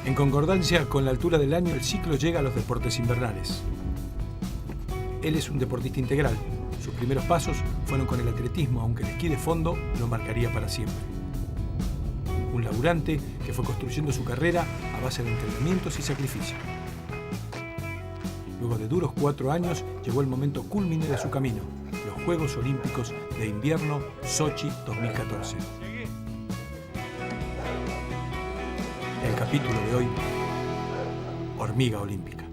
En concordancia con la altura del año, el ciclo llega a los deportes invernales. Él es un deportista integral. Sus primeros pasos fueron con el atletismo, aunque el esquí de fondo lo marcaría para siempre. Un laburante que fue construyendo su carrera a base de entrenamientos y sacrificio. Luego de duros 4 años, llegó el momento cúlmine de su camino, los Juegos Olímpicos de Invierno Sochi 2014. El capítulo de hoy, Hormiga Olímpica.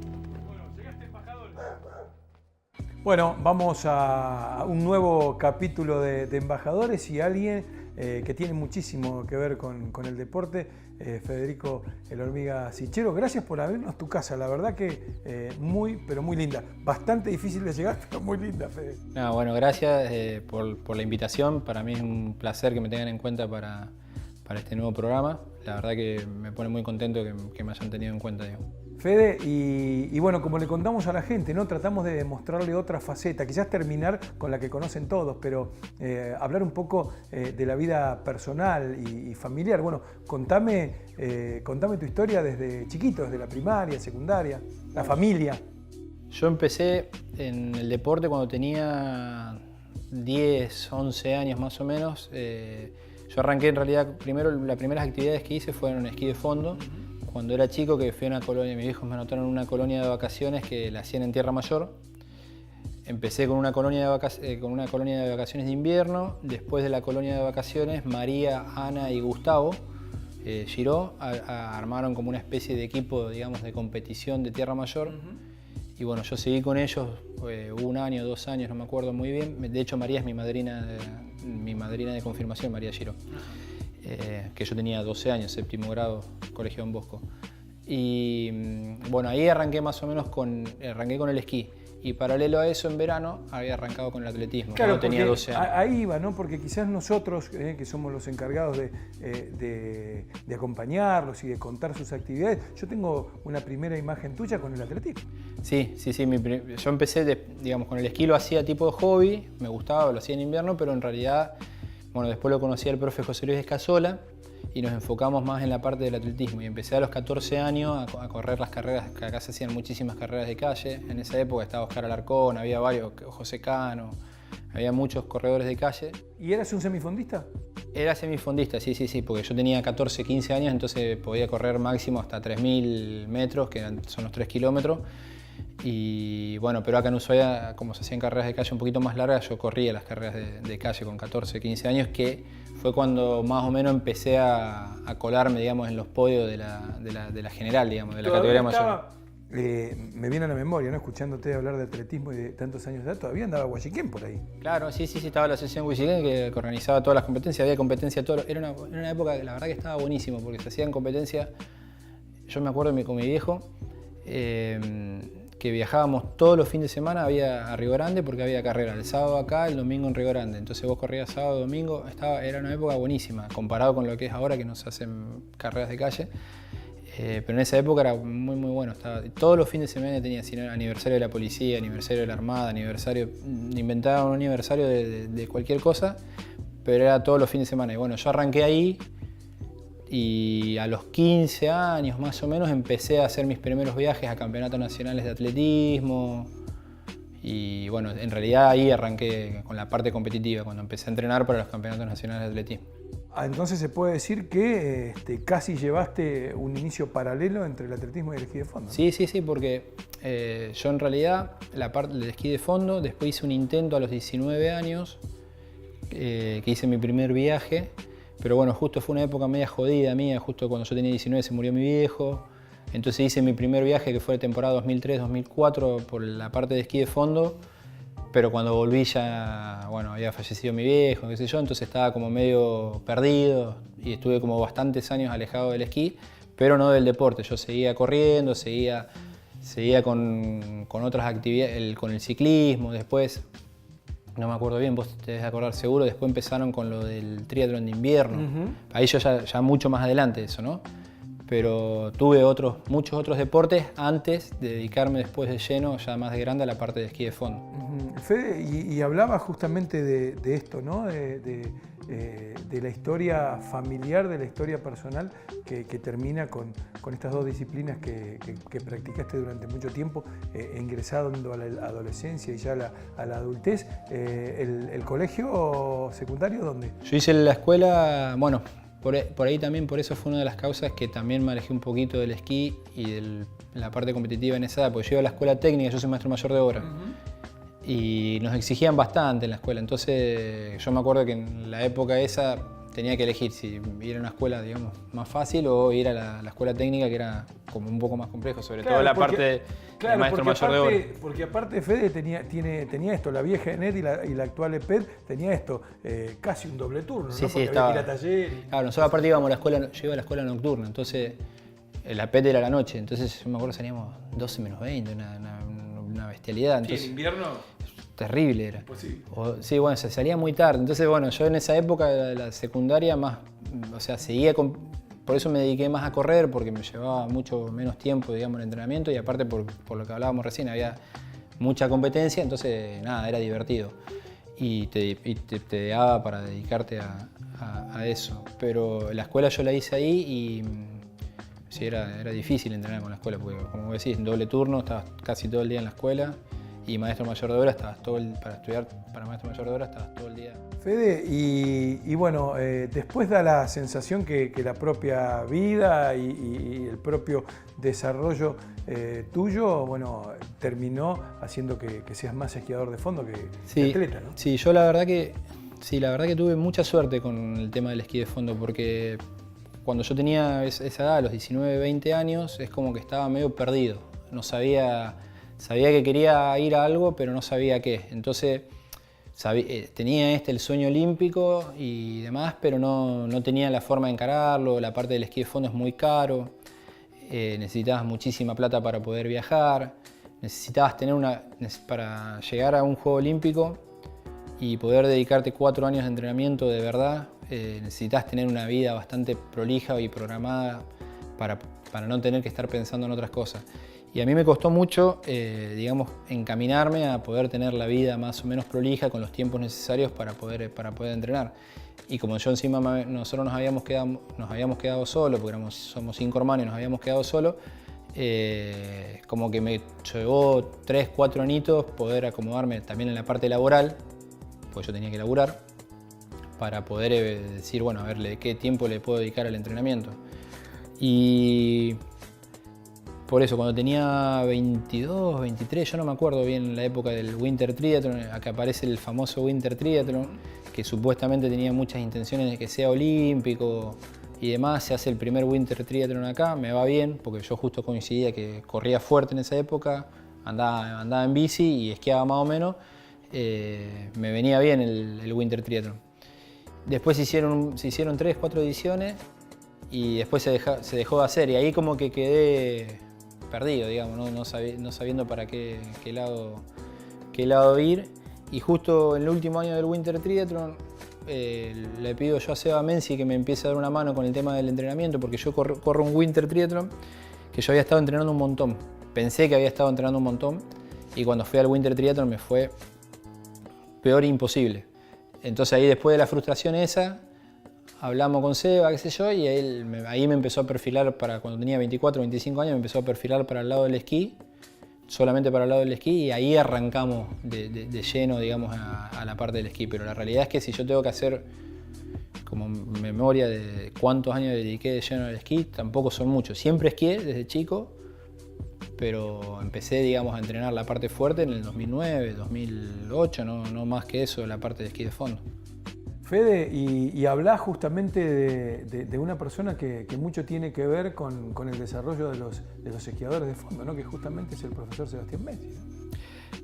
Bueno, vamos a un nuevo capítulo de Embajadores y alguien que tiene muchísimo que ver con el deporte, Federico El Hormiga Sichero. Gracias por abrirnos tu casa, la verdad que muy, pero muy linda. Bastante difícil de llegar, pero muy linda, Fede. No, bueno, gracias por la invitación. Para mí es un placer que me tengan en cuenta para este nuevo programa. La verdad que me pone muy contento que me hayan tenido en cuenta, digamos. Fede, y bueno, como le contamos a la gente, ¿no? Tratamos de mostrarle otra faceta, quizás terminar con la que conocen todos, pero hablar un poco de la vida personal y familiar. Bueno, contame tu historia desde chiquito, desde la primaria, secundaria, la familia. Yo empecé en el deporte cuando tenía 10, 11 años más o menos. Yo arranqué en realidad, las primeras actividades que hice fueron esquí de fondo. Cuando era chico, que fui a una colonia, mis hijos me anotaron en una colonia de vacaciones que la hacían en Tierra Mayor. Empecé con una colonia de vacaciones de invierno. Después de la colonia de vacaciones, María, Ana y Gustavo Giró armaron como una especie de equipo, digamos, de competición de Tierra Mayor. Y bueno, yo seguí con ellos 1 año, 2 años, no me acuerdo muy bien. De hecho, María es mi madrina de confirmación, María Giró. Que yo tenía 12 años, 7º grado, Colegio Don Bosco. Y bueno, ahí arranqué más o menos con el esquí. Y paralelo a eso, en verano, había arrancado con el atletismo, claro, cuando tenía 12 años. Ahí iba, ¿no? Porque quizás nosotros, que somos los encargados de acompañarlos y de contar sus actividades, yo tengo una primera imagen tuya con el atletismo. Sí. Yo empecé, digamos, con el esquí lo hacía tipo de hobby, me gustaba, lo hacía en invierno, pero en realidad, bueno, después lo conocí al profe José Luis Escasola y nos enfocamos más en la parte del atletismo. Y empecé a los 14 años a correr las carreras, que acá se hacían muchísimas carreras de calle. En esa época estaba Oscar Alarcón, había varios, José Cano, había muchos corredores de calle. ¿Y eras un semifondista? Era semifondista, sí, porque yo tenía 14, 15 años, entonces podía correr máximo hasta 3.000 metros, que son los 3 kilómetros. Y bueno, pero acá en Ushuaia, como se hacían carreras de calle un poquito más largas, yo corría las carreras de calle con 14, 15 años, que fue cuando más o menos empecé a colarme, digamos, en los podios de la general, digamos, de la categoría mayor. Me viene a la memoria, ¿no? Escuchándote hablar de atletismo y de tantos años de edad, todavía andaba Guayiquén por ahí. Claro, sí, estaba la asociación Guayiquén que organizaba todas las competencias, había competencia todo. Era una época que la verdad que estaba buenísimo, porque se hacían competencias. Yo me acuerdo con mi viejo, que viajábamos todos los fines de semana a Río Grande porque había carrera, el sábado acá, el domingo en Río Grande. Entonces vos corrías sábado, domingo, era una época buenísima, comparado con lo que es ahora que no se hacen carreras de calle. Pero en esa época era muy bueno. Todos los fines de semana tenía aniversario de la policía, aniversario de la armada, inventaban un aniversario de cualquier cosa, pero era todos los fines de semana. Y bueno, yo arranqué ahí. Y a los 15 años más o menos empecé a hacer mis primeros viajes a campeonatos nacionales de atletismo. Y bueno, en realidad ahí arranqué con la parte competitiva, cuando empecé a entrenar para los campeonatos nacionales de atletismo. Entonces se puede decir que casi llevaste un inicio paralelo entre el atletismo y el esquí de fondo. Sí, porque yo en realidad la parte del esquí de fondo, después hice un intento a los 19 años, que hice mi primer viaje. Pero bueno, justo fue una época media jodida mía, justo cuando yo tenía 19 se murió mi viejo. Entonces hice mi primer viaje, que fue de temporada 2003-2004, por la parte de esquí de fondo. Pero cuando volví ya, bueno, había fallecido mi viejo, qué sé yo, entonces estaba como medio perdido y estuve como bastantes años alejado del esquí, pero no del deporte. Yo seguía corriendo, seguía con otras actividades, con el ciclismo, después... No me acuerdo bien, vos te debes acordar seguro, después empezaron con lo del triatlón de invierno. Ahí yo ya mucho más adelante de eso, ¿no? pero tuve muchos otros deportes antes de dedicarme después de lleno, ya más de grande, a la parte de esquí de fondo. Fede, y hablaba justamente de esto, ¿no? De la historia familiar, de la historia personal que termina con estas dos disciplinas que practicaste durante mucho tiempo, ingresando a la adolescencia y ya a la adultez. ¿El colegio secundario dónde? Yo hice la escuela, bueno, por ahí también, por eso fue una de las causas que también me alejé un poquito del esquí y de la parte competitiva en esa edad, porque yo iba a la escuela técnica, yo soy maestro mayor de obra. Y nos exigían bastante en la escuela, entonces yo me acuerdo que en la época esa tenía que elegir si ir a una escuela, digamos, más fácil o ir a la escuela técnica, que era como un poco más complejo, sobre todo la parte de maestro mayor de obra. Porque aparte Fede tenía esto, la vieja ENET y la actual EPED tenía esto, casi un doble turno, sí, ¿no? Sí, porque había que ir a taller. Claro, nosotros aparte íbamos a la escuela, yo iba a la escuela nocturna, entonces la EPED era la noche, entonces yo me acuerdo que salíamos 12 menos 20, una bestialidad. Entonces, ¿Y en invierno? Terrible era. Imposible. Sí, bueno, se salía muy tarde. Entonces, bueno, yo en esa época de la secundaria más, o sea, por eso me dediqué más a correr, porque me llevaba mucho menos tiempo, digamos, el entrenamiento, y aparte por lo que hablábamos recién, había mucha competencia, entonces, nada, era divertido. Y te daba para dedicarte a eso. Pero la escuela yo la hice ahí y sí, era difícil entrenar con la escuela, porque como vos decís, en doble turno, estabas casi todo el día en la escuela. Y maestro mayor de obra, para estudiar para maestro mayor de obra estabas todo el día. Fede, y bueno, después da la sensación que la propia vida y el propio desarrollo tuyo, bueno, terminó haciendo que seas más esquiador de fondo que atleta, ¿no? Sí, yo la verdad que tuve mucha suerte con el tema del esquí de fondo, porque cuando yo tenía esa edad, los 19, 20 años, es como que estaba medio perdido. No sabía que quería ir a algo, pero no sabía qué. Entonces tenía el sueño olímpico y demás, pero no tenía la forma de encararlo. La parte del esquí de fondo es muy caro. Necesitabas muchísima plata para poder viajar. Necesitabas para llegar a un juego olímpico y poder dedicarte 4 años de entrenamiento de verdad, necesitabas tener una vida bastante prolija y programada para no tener que estar pensando en otras cosas. Y a mí me costó mucho, digamos, encaminarme a poder tener la vida más o menos prolija con los tiempos necesarios para poder entrenar. Y como yo encima, nosotros nos habíamos quedado solos, porque somos 5 hermanos y nos habíamos quedado solos, como que me llevó 3, 4 añitos poder acomodarme también en la parte laboral, pues yo tenía que laburar, para poder decir, bueno, a ver, qué tiempo le puedo dedicar al entrenamiento. Y por eso, cuando tenía 22, 23, yo no me acuerdo bien la época del Winter Triathlon, acá aparece el famoso Winter Triathlon, que supuestamente tenía muchas intenciones de que sea olímpico y demás. Se hace el primer Winter Triathlon acá, me va bien, porque yo justo coincidía que corría fuerte en esa época, andaba en bici y esquiaba más o menos, me venía bien el Winter Triathlon. Después se hicieron 3, 4 ediciones y después se dejó de hacer, y ahí como que quedé perdido, digamos, no sabiendo para qué lado ir. Y justo en el último año del Winter Triathlon le pido yo a Seba Menzi que me empiece a dar una mano con el tema del entrenamiento, porque yo corro un Winter Triathlon que yo había estado entrenando un montón. Pensé que había estado entrenando un montón y cuando fui al Winter Triathlon me fue peor e imposible. Entonces ahí, después de la frustración esa, hablamos con Seba, qué sé yo, y ahí me empezó a perfilar para cuando tenía 24, 25 años, me empezó a perfilar para el lado del esquí, solamente para el lado del esquí, y ahí arrancamos de lleno, digamos, a la parte del esquí. Pero la realidad es que si yo tengo que hacer como memoria de cuántos años dediqué de lleno al esquí, tampoco son muchos. Siempre esquié desde chico, pero empecé, digamos, a entrenar la parte fuerte en el 2009, 2008, no más que eso, la parte de esquí de fondo. Fede, y hablás justamente de una persona que mucho tiene que ver con el desarrollo de los esquiadores de fondo, ¿no? Que justamente es el profesor Sebastián Menzi, ¿no?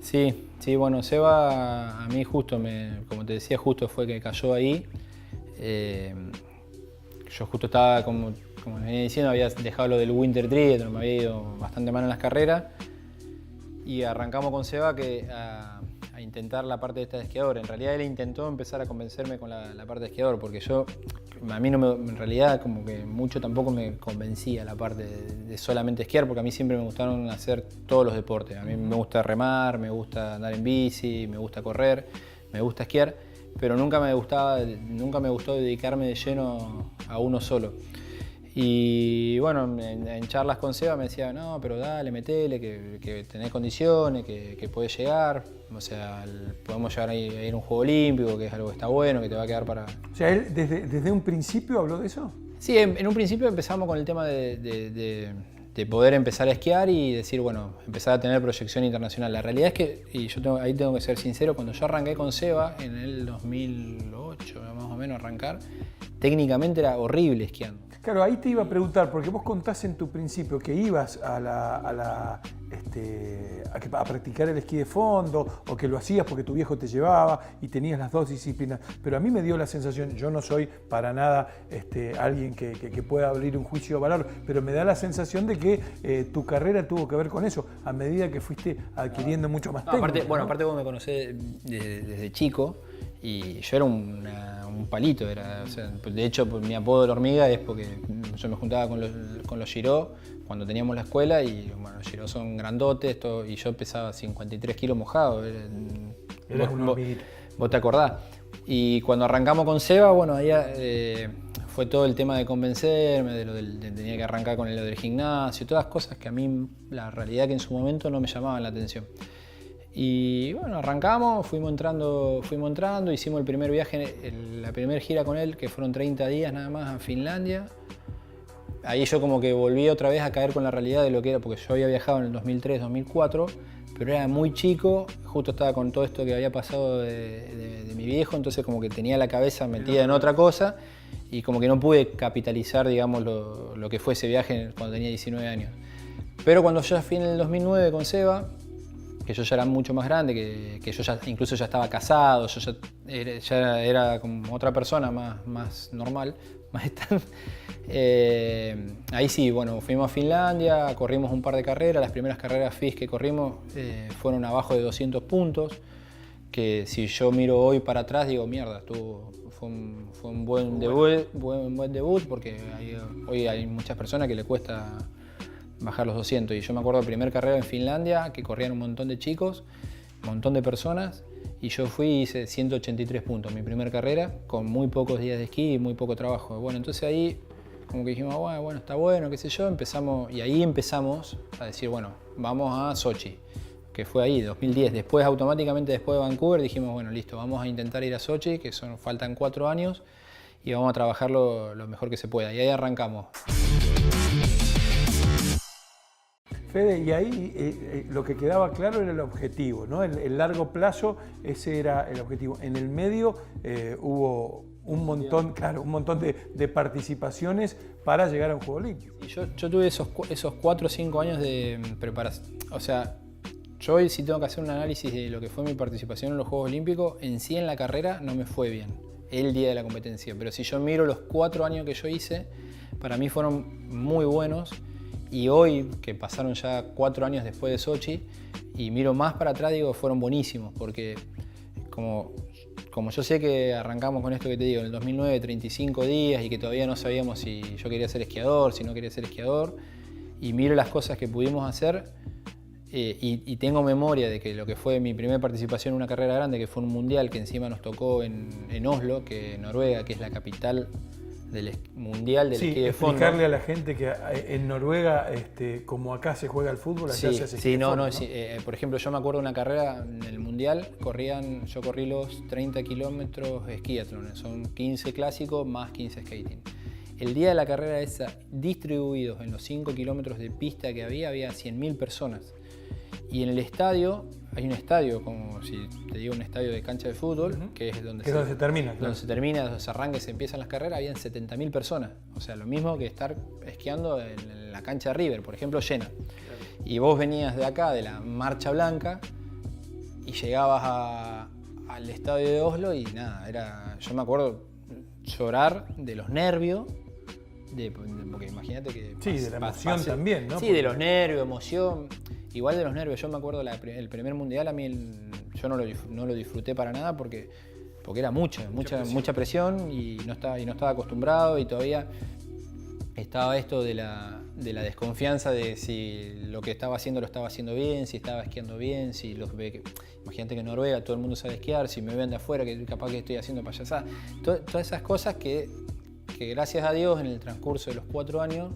Sí, bueno, Seba a mí justo, como te decía, justo fue que cayó ahí. Yo justo estaba, como les venía diciendo, había dejado lo del Winter Triathlon, me había ido bastante mal en las carreras y arrancamos con Seba a intentar la parte de esta de esquiador. En realidad él intentó empezar a convencerme con la parte de esquiador, porque yo a mí no me, en realidad como que mucho tampoco me convencía la parte de solamente esquiar, porque a mí siempre me gustaron hacer todos los deportes. A mí me gusta remar, me gusta andar en bici, me gusta correr, me gusta esquiar, pero nunca me gustó dedicarme de lleno a uno solo. Y bueno, en charlas con Seba me decía, no, pero dale, metele, que tenés condiciones, que podés llegar. O sea, podemos llegar a ir a un Juego Olímpico, que es algo que está bueno, que te va a quedar para... O sea, ¿él desde un principio habló de eso? Sí, en un principio empezamos con el tema de poder empezar a esquiar y decir, bueno, empezar a tener proyección internacional. La realidad es que, y ahí tengo que ser sincero, cuando yo arranqué con Seba, en el 2008 más o menos arrancar, técnicamente era horrible esquiando. Claro, ahí te iba a preguntar, porque vos contás en tu principio que ibas a practicar el esquí de fondo, o que lo hacías porque tu viejo te llevaba y tenías las dos disciplinas, pero a mí me dio la sensación, yo no soy para nada alguien que pueda abrir un juicio de valor, pero me da la sensación de que tu carrera tuvo que ver con eso, a medida que fuiste adquiriendo mucho más técnica. Aparte, bueno, aparte vos me conocés desde chico, y yo era un palito, o sea, de hecho mi apodo de la hormiga es porque yo me juntaba con los Giró cuando teníamos la escuela y bueno, los Giró son grandotes y yo pesaba 53 kilos mojado. Vos te acordás. Y cuando arrancamos con Seba, bueno, ahí fue todo el tema de convencerme, de tenía que arrancar con lo del gimnasio, todas cosas que a mí la realidad que en su momento no me llamaban la atención. Y bueno, arrancamos, fuimos entrando, hicimos el primer viaje, la primera gira con él, que fueron 30 días nada más a Finlandia. Ahí yo como que volví otra vez a caer con la realidad de lo que era, porque yo había viajado en el 2003, 2004, pero era muy chico, justo estaba con todo esto que había pasado de mi viejo, entonces como que tenía la cabeza metida en otra cosa y como que no pude capitalizar, digamos, lo que fue ese viaje cuando tenía 19 años. Pero cuando yo fui en el 2009 con Seba, que yo ya era mucho más grande, que yo ya incluso ya estaba casado, yo ya era como otra persona más normal, más estándar. Ahí sí, bueno, fuimos a Finlandia, corrimos un par de carreras, las primeras carreras FIS que corrimos fueron abajo de 200 puntos, que si yo miro hoy para atrás digo, mierda, fue un buen debut, porque hoy hay muchas personas que le cuesta bajar los 200. Y yo me acuerdo de la primera carrera en Finlandia, que corrían un montón de chicos, un montón de personas, y yo fui y hice 183 puntos mi primera carrera, con muy pocos días de esquí y muy poco trabajo. Bueno, entonces ahí como que dijimos, bueno, está bueno, qué sé yo, y ahí empezamos a decir, bueno, vamos a Sochi, que fue ahí, 2010. Después, automáticamente después de Vancouver, dijimos, bueno, listo, vamos a intentar ir a Sochi, que faltan 4 años, y vamos a trabajarlo lo mejor que se pueda. Y ahí arrancamos. Fede, y ahí lo que quedaba claro era el objetivo, ¿no? El largo plazo, ese era el objetivo. En el medio hubo un montón de participaciones para llegar a un Juego Olímpico. Y yo tuve esos 4 o 5 años de preparación. O sea, yo hoy sí tengo que hacer un análisis de lo que fue mi participación en los Juegos Olímpicos. En sí, en la carrera no me fue bien el día de la competencia, pero si yo miro los 4 años que yo hice, para mí fueron muy buenos. Y hoy, que pasaron ya 4 años después de Sochi, y miro más para atrás, digo, fueron buenísimos, porque como yo sé que arrancamos con esto que te digo, en el 2009, 35 días, y que todavía no sabíamos si yo quería ser esquiador, si no quería ser esquiador, y miro las cosas que pudimos hacer, y tengo memoria de que lo que fue mi primera participación en una carrera grande, que fue un mundial que encima nos tocó en Oslo, que Noruega, que es la capital del mundial del esquí de fondo. Explicarle a la gente que en Noruega, como acá se juega el fútbol, allá se hace esquí de fondo, ¿no? Sí. Por ejemplo, yo me acuerdo de una carrera en el mundial, yo corrí los 30 kilómetros esquiatlón, son 15 clásicos más 15 skating. El día de la carrera esa, distribuidos en los 5 kilómetros de pista que había 100.000 personas. Y en el estadio, hay un estadio, como si te digo un estadio de cancha de fútbol, que es donde se termina, claro. Donde se termina, donde se arranca y se empiezan las carreras, habían 70.000 personas. O sea, lo mismo que estar esquiando en la cancha de River, por ejemplo, llena. Claro. Y vos venías de acá, de la Marcha Blanca, y llegabas al estadio de Oslo y nada, yo me acuerdo llorar de los nervios, porque imagínate que... Sí, de la emoción también, ¿no? Sí, de los nervios, emoción. Igual de los nervios, yo me acuerdo el primer mundial, a mí yo no lo disfruté para nada porque porque era mucha presión y no estaba acostumbrado, y todavía estaba esto de la desconfianza de si lo que estaba haciendo lo estaba haciendo bien, si estaba esquiando bien, imagínate que en Noruega todo el mundo sabe esquiar, si me ven de afuera que capaz que estoy haciendo payasada. Todas esas cosas que gracias a Dios en el transcurso de los 4 años,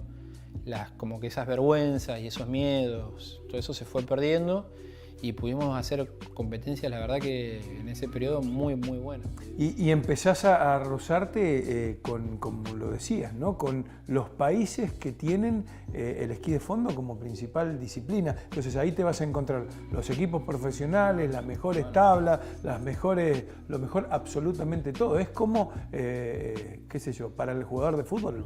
como que esas vergüenzas y esos miedos, todo eso se fue perdiendo y pudimos hacer competencias, la verdad que en ese periodo muy buenas. Y empezás a rozarte como lo decías, ¿no? Con los países que tienen el esquí de fondo como principal disciplina. Entonces ahí te vas a encontrar los equipos profesionales, las mejores tablas, lo mejor absolutamente todo. Es como, qué sé yo, para el jugador de fútbol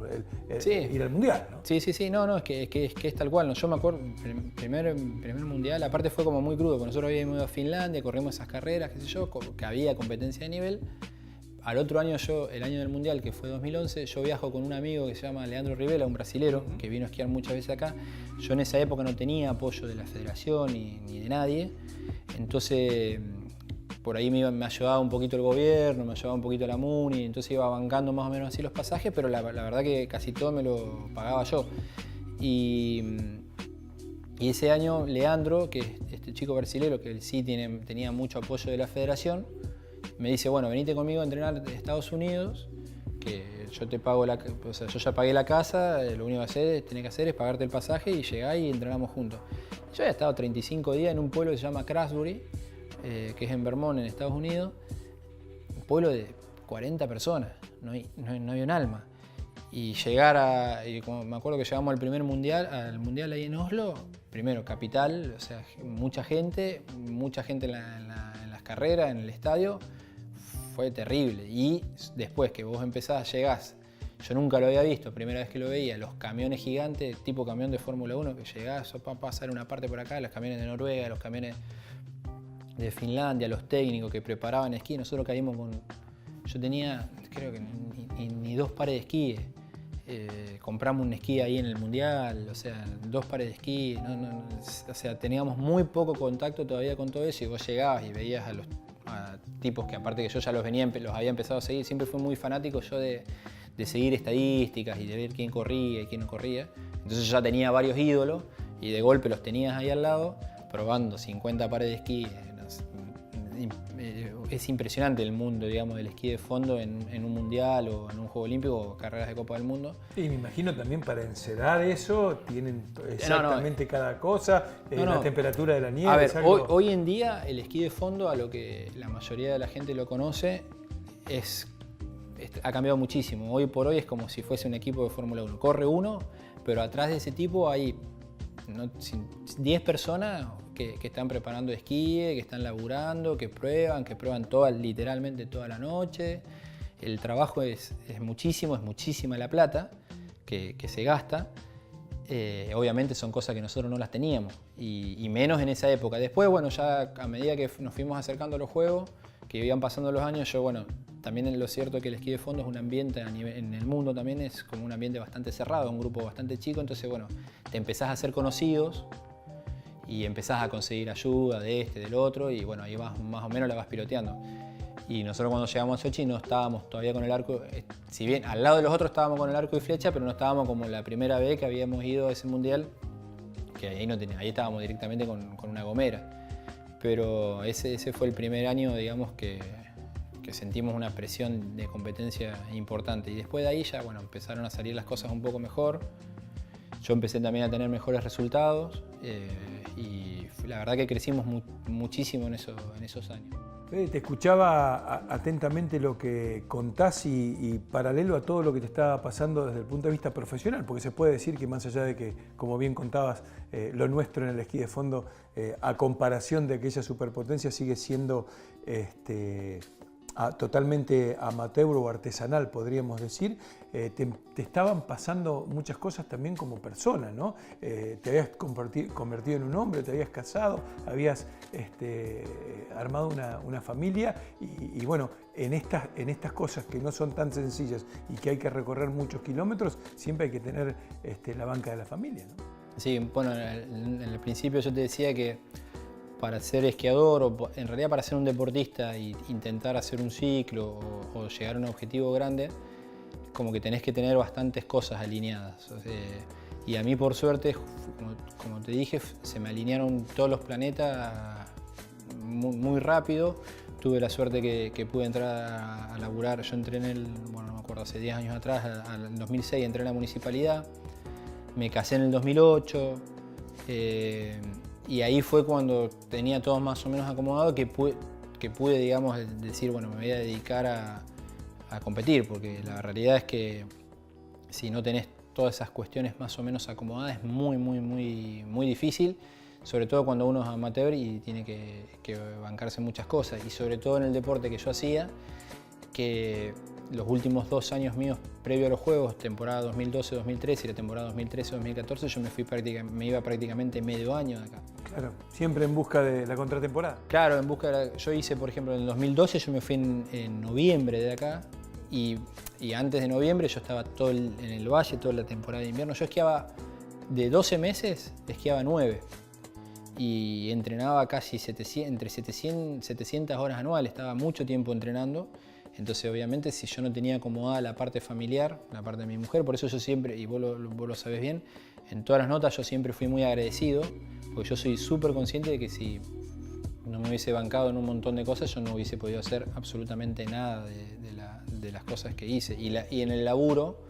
ir al mundial, ¿no? Sí, no, es que es tal cual, ¿no? Yo me acuerdo, el primer mundial, aparte fue como muy crudo, porque nosotros habíamos ido a Finlandia, corrimos esas carreras, qué sé yo, que había competencia de nivel. Al otro año, el año del mundial, que fue 2011, yo viajo con un amigo que se llama Leandro Rivela, un brasilero, que vino a esquiar muchas veces acá. Yo en esa época no tenía apoyo de la federación ni de nadie, entonces por ahí me ayudaba un poquito el gobierno, me ayudaba un poquito la MUNI, entonces iba bancando más o menos así los pasajes, pero la verdad que casi todo me lo pagaba yo. Y ese año Leandro, que es este chico brasilero que él sí tenía mucho apoyo de la federación, me dice, bueno, venite conmigo a entrenar a Estados Unidos, que yo te pago yo ya pagué la casa, lo único que tenés que hacer es pagarte el pasaje y llegás y entrenamos juntos. Yo había estado 35 días en un pueblo que se llama Craftsbury, que es en Vermont, en Estados Unidos, un pueblo de 40 personas, no había un alma. Y como me acuerdo que llegamos al mundial ahí en Oslo, primero capital, o sea, mucha gente en las carreras, en el estadio, fue terrible. Y después que vos llegás, yo nunca lo había visto, primera vez que lo veía, los camiones gigantes, tipo camión de Fórmula 1, que llegás, para pasar una parte por acá, los camiones de Noruega, los camiones de Finlandia, los técnicos que preparaban esquí, nosotros caímos yo tenía, creo que ni 2 pares de esquí. Compramos un esquí ahí en el mundial, o sea, 2 pares de esquí, o sea, teníamos muy poco contacto todavía con todo eso, y vos llegabas y veías a tipos que aparte que yo ya los había empezado a seguir, siempre fui muy fanático yo de seguir estadísticas y de ver quién corría y quién no corría, entonces yo ya tenía varios ídolos y de golpe los tenías ahí al lado, probando 50 pares de esquí. Es impresionante el mundo, digamos, del esquí de fondo en un mundial o en un juego olímpico o carreras de Copa del Mundo. Y me imagino también para encerar eso tienen exactamente cada cosa, la temperatura de la nieve. A ver, hoy en día el esquí de fondo, a lo que la mayoría de la gente lo conoce, ha cambiado muchísimo. Hoy por hoy es como si fuese un equipo de Fórmula 1. Corre uno, pero atrás de ese tipo hay 10 personas que están preparando esquí, que están laburando, que prueban literalmente toda la noche. El trabajo es muchísimo, es muchísima la plata que se gasta. Obviamente son cosas que nosotros no las teníamos y menos en esa época. Después, bueno, ya a medida que nos fuimos acercando a los juegos, que iban pasando los años, también lo cierto es que el esquí de fondo es un ambiente en el mundo también es como un ambiente bastante cerrado, un grupo bastante chico, entonces bueno, te empezás a hacer conocidos y empezás a conseguir ayuda de del otro y bueno, ahí más o menos la vas piloteando. Y nosotros cuando llegamos a Sochi no estábamos todavía con el arco, si bien al lado de los otros estábamos con el arco y flecha, pero no estábamos como la primera vez que habíamos ido a ese mundial, que ahí ahí estábamos directamente con una gomera. Pero ese fue el primer año, digamos, que sentimos una presión de competencia importante. Y después de ahí ya, bueno, empezaron a salir las cosas un poco mejor. Yo empecé también a tener mejores resultados y la verdad que crecimos muchísimo en esos años. Te escuchaba atentamente lo que contás y paralelo a todo lo que te estaba pasando desde el punto de vista profesional, porque se puede decir que más allá de que, como bien contabas, lo nuestro en el esquí de fondo, a comparación de aquella superpotencia, sigue siendo totalmente amateur o artesanal, podríamos decir, te estaban pasando muchas cosas también como persona, ¿no? Te habías convertido en un hombre, te habías casado, habías armado una familia y bueno, en estas cosas que no son tan sencillas y que hay que recorrer muchos kilómetros, siempre hay que tener la banca de la familia, ¿no? Sí, bueno, en el principio yo te decía que para ser esquiador o en realidad para ser un deportista e intentar hacer un ciclo o llegar a un objetivo grande, como que tenés que tener bastantes cosas alineadas. Y a mí, por suerte, como te dije, se me alinearon todos los planetas muy rápido. Tuve la suerte que pude entrar a laburar. Yo entré bueno, no me acuerdo, hace 10 años atrás, en 2006 entré en la municipalidad. Me casé en el 2008. Y ahí fue cuando tenía todo más o menos acomodado que pude, digamos, decir, bueno, me voy a dedicar a competir, porque la realidad es que si no tenés todas esas cuestiones más o menos acomodadas es muy difícil, sobre todo cuando uno es amateur y tiene que bancarse muchas cosas, y sobre todo en el deporte que yo hacía, que los últimos 2 años míos previo a los Juegos, temporada 2012-2013 y la temporada 2013-2014, yo me iba prácticamente medio año de acá. Claro, siempre en busca de la contratemporada. Claro, en busca yo hice, por ejemplo, en el 2012 yo me fui en noviembre de acá, y antes de noviembre yo estaba en el valle toda la temporada de invierno. Yo esquiaba de 12 meses, esquiaba 9 y entrenaba casi entre 700 horas anuales, estaba mucho tiempo entrenando. Entonces, obviamente, si yo no tenía acomodada la parte familiar, la parte de mi mujer, por eso yo siempre, y vos lo sabés bien, en todas las notas yo siempre fui muy agradecido, porque yo soy súper consciente de que si no me hubiese bancado en un montón de cosas, yo no hubiese podido hacer absolutamente nada de las cosas que hice. Y en el laburo,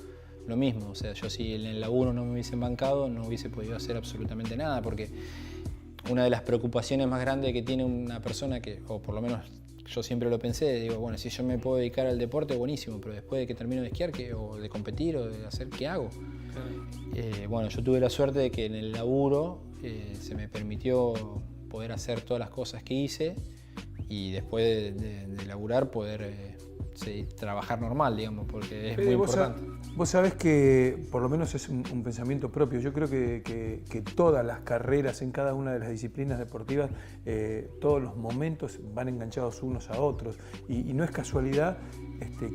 lo mismo. O sea, yo si en el laburo no me hubiesen bancado, no hubiese podido hacer absolutamente nada, porque una de las preocupaciones más grandes que tiene una persona, o por lo menos yo siempre lo pensé, digo, bueno, si yo me puedo dedicar al deporte, buenísimo, pero después de que termino de esquiar, o de competir, o de hacer, ¿qué hago? Bueno, yo tuve la suerte de que en el laburo se me permitió poder hacer todas las cosas que hice, y después de laburar poder trabajar normal, digamos, porque es muy importante. Vos sabés que por lo menos es un pensamiento propio. Yo creo que todas las carreras en cada una de las disciplinas deportivas, todos los momentos van enganchados unos a otros, y no es casualidad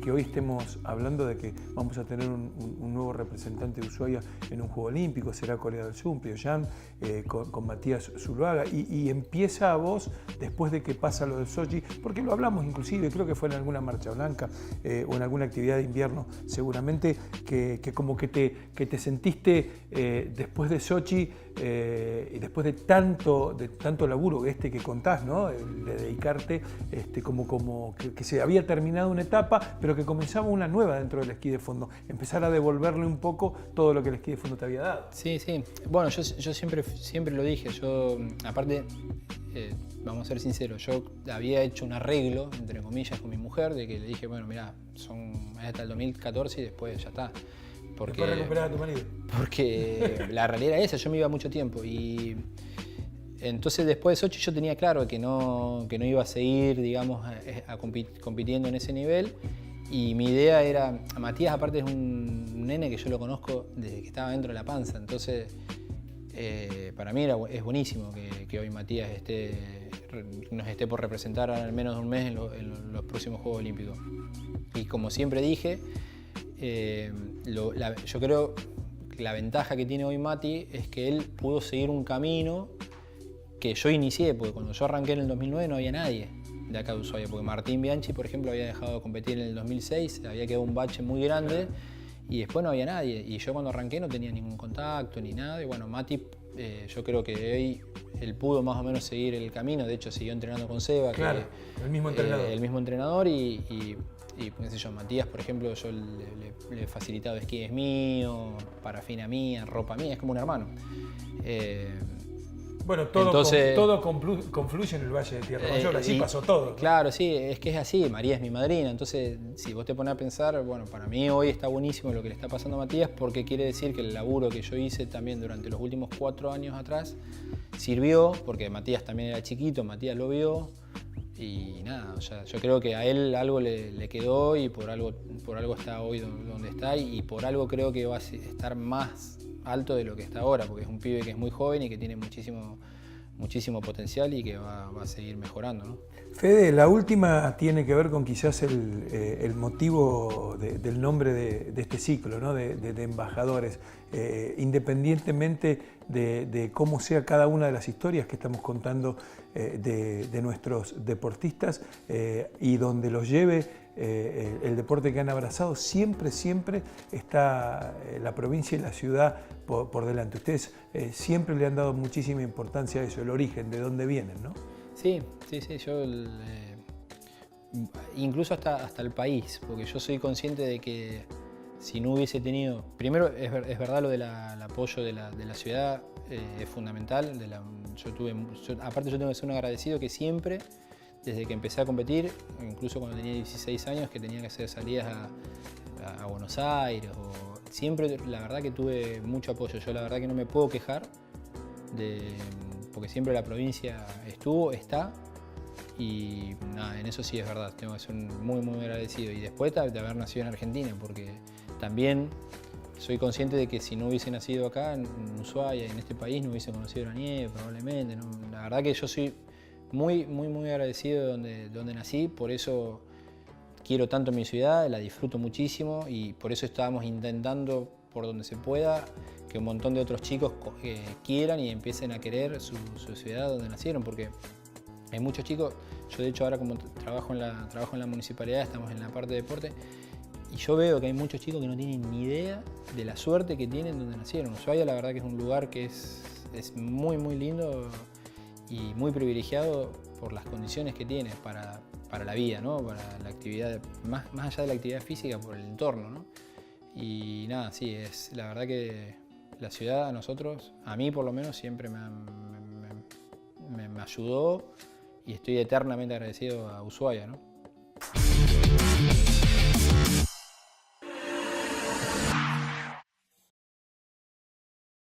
que hoy estemos hablando de que vamos a tener un nuevo representante de Ushuaia en un Juego Olímpico, será Corea del Sur, Pyongyang, con Matías Zuluaga, y empieza a vos después de que pasa lo del Sochi, porque lo hablamos inclusive, creo que fue en alguna marcha blanca o en alguna actividad de invierno, seguramente, que como que te sentiste después de Sochi y después de tanto laburo que contás, ¿no? De dedicarte, como que se había terminado una etapa, pero que comenzaba una nueva dentro del esquí de fondo, empezar a devolverle un poco todo lo que el esquí de fondo te había dado. Sí. Bueno, yo siempre lo dije. Yo, aparte, vamos a ser sinceros, yo había hecho un arreglo, entre comillas, con mi mujer, de que le dije, bueno, mirá, es hasta el 2014 y después ya está. Después recuperar a tu marido. Porque la realidad era esa, yo me iba mucho tiempo, y entonces después de Sochi yo tenía claro que no iba a seguir, digamos, compitiendo en ese nivel, y mi idea era, Matías aparte es un nene que yo lo conozco desde que estaba dentro de la panza, entonces para mí es buenísimo que hoy Matías nos esté por representar al menos un mes en los próximos Juegos Olímpicos. Y como siempre dije, yo creo que la ventaja que tiene hoy Mati es que él pudo seguir un camino que yo inicié, porque cuando yo arranqué en el 2009 no había nadie de acá de Ushuaia, porque Martín Bianchi, por ejemplo, había dejado de competir en el 2006, había quedado un bache muy grande y después no había nadie, y yo cuando arranqué no tenía ningún contacto ni nada, y bueno, Mati, yo creo que hoy él pudo más o menos seguir el camino, de hecho siguió entrenando con Seba, claro, el mismo entrenador. El mismo entrenador, y qué sé yo, Matías, por ejemplo, yo le he facilitado esquíes míos, parafina mía, ropa mía, es como un hermano. Bueno, todo confluye en el Valle de Tierra Mayor, así pasó todo, ¿no? Claro, sí, es que es así, María es mi madrina, entonces si vos te pones a pensar, bueno, para mí hoy está buenísimo lo que le está pasando a Matías, porque quiere decir que el laburo que yo hice también durante los últimos 4 años atrás sirvió, porque Matías también era chiquito, Matías lo vio, y nada, o sea, yo creo que a él algo le quedó, y por algo está hoy donde está, y por algo creo que va a estar más alto de lo que está ahora, porque es un pibe que es muy joven y que tiene muchísimo potencial y que va a seguir mejorando, ¿no? Fede, la última tiene que ver con quizás el motivo del nombre de este ciclo, ¿no? de embajadores. Independientemente de cómo sea cada una de las historias que estamos contando de nuestros deportistas y donde los lleve el deporte que han abrazado, siempre está la provincia y la ciudad por delante. Ustedes siempre le han dado muchísima importancia a eso, el origen, de dónde vienen, ¿no? Sí, yo incluso hasta el país, porque yo soy consciente de que si no hubiese tenido, primero es verdad lo del apoyo de la ciudad, es fundamental, aparte yo tengo que ser un agradecido que siempre, desde que empecé a competir, incluso cuando tenía 16 años, que tenía que hacer salidas a Buenos Aires, siempre la verdad que tuve mucho apoyo. Yo la verdad que no me puedo quejar, porque siempre la provincia está, y nada, en eso sí es verdad, tengo que ser muy agradecido. Y después de haber nacido en Argentina, porque también soy consciente de que si no hubiese nacido acá, en Ushuaia, en este país, no hubiese conocido la nieve probablemente, ¿no? La verdad que yo soy muy agradecido de donde nací, por eso quiero tanto mi ciudad, la disfruto muchísimo y por eso estábamos intentando, por donde se pueda, que un montón de otros chicos quieran y empiecen a querer su ciudad donde nacieron, porque hay muchos chicos. Yo de hecho ahora, como trabajo en la municipalidad, estamos en la parte de deporte, y yo veo que hay muchos chicos que no tienen ni idea de la suerte que tienen donde nacieron. Ushuaia la verdad que es un lugar que es muy lindo y muy privilegiado por las condiciones que tiene para la vida, ¿no? Para la actividad, más allá de la actividad física, por el entorno, ¿no? Y nada, sí, es la verdad que la ciudad a nosotros, a mí por lo menos, siempre me ayudó, y estoy eternamente agradecido a Ushuaia, ¿no?